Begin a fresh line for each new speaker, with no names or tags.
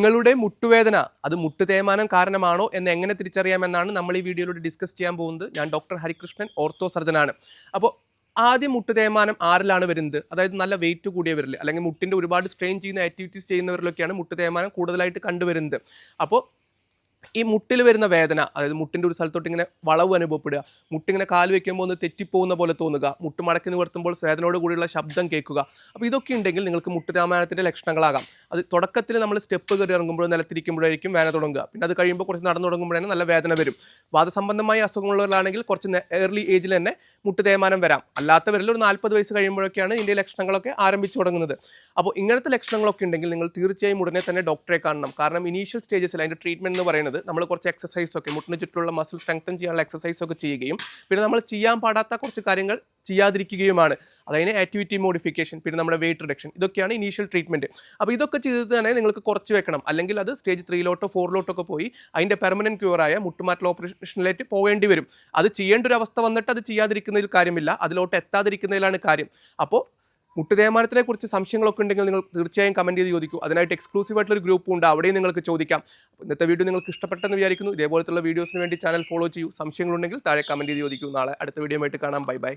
നിങ്ങളുടെ മുട്ടുവേദന അത് മുട്ട് തേയ്മാനം കാരണമാണോ എന്ന് എങ്ങനെ തിരിച്ചറിയാമെന്നാണ് നമ്മൾ ഈ വീഡിയോയിലൂടെ ഡിസ്കസ് ചെയ്യാൻ പോകുന്നത്. ഞാൻ ഡോക്ടർ ഹരികൃഷ്ണൻ, ഓർത്തോ സർജനാണ്. അപ്പോൾ ആദ്യം മുട്ട് തേയ്മാനം ആരിലാണ് വരുന്നത്? അതായത് നല്ല വെയിറ്റ് കൂടിയവരിൽ അല്ലെങ്കിൽ മുട്ടിൻ്റെ ഒരുപാട് സ്ട്രെയിൻ ചെയ്യുന്ന ആക്ടിവിറ്റീസ് ചെയ്യുന്നവരിലൊക്കെയാണ് മുട്ട് തേയ്മാനം കൂടുതലായിട്ട് കണ്ടുവരുന്നത്. അപ്പോൾ ഈ മുട്ടിൽ വരുന്ന വേദന, അതായത് മുട്ടിൻ്റെ ഒരു സ്ഥലത്തോട്ട് ഇങ്ങനെ വളവ് അനുഭവപ്പെടുക, മുട്ടിങ്ങനെ കാല് വെക്കുമ്പോൾ ഒന്ന് തെറ്റിപ്പോകുന്ന പോലെ തോന്നുക, മുട്ട് മടക്കി നിവർത്തുമ്പോൾ വേദനയോട് കൂടിയുള്ള ശബ്ദം കേൾക്കുക. അപ്പോൾ ഇതൊക്കെ ഉണ്ടെങ്കിൽ നിങ്ങൾക്ക് മുട്ട് തേയ്മാനത്തിൻ്റെ ലക്ഷണങ്ങളാകാം. അത് തുടക്കത്തിൽ നമ്മൾ സ്റ്റെപ്പ് കയറി ഇറങ്ങുമ്പോൾ നിലത്തിരിക്കുമ്പോഴായിരിക്കും വേദന തുടങ്ങുക. പിന്നെ അത് കഴിയുമ്പോൾ കുറച്ച് നടന്നു തുടങ്ങുമ്പോഴാണ് നല്ല വേദന വരും. വാദസംബന്ധമായ അസുഖങ്ങളുള്ളവരാണെങ്കിൽ കുറച്ച് ഏർലി ഏജിൽ തന്നെ മുട്ട് തേയ്മാനം വരാം. അല്ലാത്തവരിൽ ഒരു 40 വയസ്സ് കഴിയുമ്പോഴൊക്കെയാണ് ഇതിൻ്റെ ലക്ഷണങ്ങളൊക്കെ ആരംഭിച്ചു തുടങ്ങുന്നത്. അപ്പോൾ ഇങ്ങനത്തെ ലക്ഷണങ്ങളൊക്കെ ഉണ്ടെങ്കിൽ നിങ്ങൾ തീർച്ചയായും ഉടനെ തന്നെ ഡോക്ടറെ കാണണം. കാരണം ഇനീഷ്യൽ സ്റ്റേജസിൽ അതിൻ്റെ ട്രീറ്റ്മെൻറ്റ് എന്ന് പറയുന്നത് നമ്മൾ കുറച്ച് എക്സസൈസ് ഒക്കെ, മുട്ടിന് ചുറ്റുള്ള മസിൽ സ്ട്രെങ്തൻ ചെയ്യാനുള്ള എക്സസൈസ് ഒക്കെ ചെയ്യുകയും പിന്നെ നമ്മൾ ചെയ്യാൻ പാടാത്ത കുറച്ച് കാര്യങ്ങൾ ചെയ്യാതിരിക്കുകയുമാണ്. അതായത് ആക്ടിവിറ്റി മോഡിഫിക്കേഷൻ, പിന്നെ നമ്മുടെ വെയിറ്റ് റിഡക്ഷൻ, ഇതൊക്കെയാണ് ഇനീഷ്യൽ ട്രീറ്റ്മെൻറ്റ്. അപ്പോൾ ഇതൊക്കെ ചെയ്തിട്ട് തന്നെ നിങ്ങൾക്ക് കുറച്ച് വെക്കണം. അല്ലെങ്കിൽ അത് സ്റ്റേജ് 3-ലോട്ടോ 4-ലോട്ടോ ഒക്കെ പോയി അതിൻ്റെ പെർമനൻറ്റ് ക്യൂറായ മുട്ടുമാറ്റൽ ഓപ്പറേഷനിലേക്ക് പോകേണ്ടി വരും. അത് ചെയ്യേണ്ട ഒരു അവസ്ഥ വന്നിട്ട് അത് ചെയ്യാതിരിക്കുന്നതിൽ കാര്യമില്ല, അതിലോട്ട് എത്താതിരിക്കുന്നതിലാണ് കാര്യം. അപ്പോൾ മുട്ട് തേയ്മാനത്തിനെ കുറിച്ച് സംശയങ്ങളൊക്കെ ഉണ്ടെങ്കിൽ നിങ്ങൾ തീർച്ചയായും കമൻറ്റ് ചെയ്ത് ചോദിക്കൂ. അതിനായിട്ട് എക്സ്ക്ലൂസീവ് ആയിട്ടുള്ള ഗ്രൂപ്പ് ഉണ്ട്, അവിടെയും നിങ്ങൾക്ക് ചോദിക്കാം. ഇന്നത്തെ വീഡിയോ നിങ്ങൾക്ക് ഇഷ്ടപ്പെട്ടെന്ന് വിചാരിക്കുന്നു. ഇതേപോലത്തുള്ള വീഡിയോസിന് വേണ്ടി ചാനൽ ഫോളോ ചെയ്യൂ. സംശയങ്ങളുണ്ടെങ്കിൽ താഴെ കമൻറ്റ് ചെയ്ത് ചോദിക്കൂ. നാളെ അടുത്ത വീഡിയോ ആയിട്ട് കാണാം. Bye bye.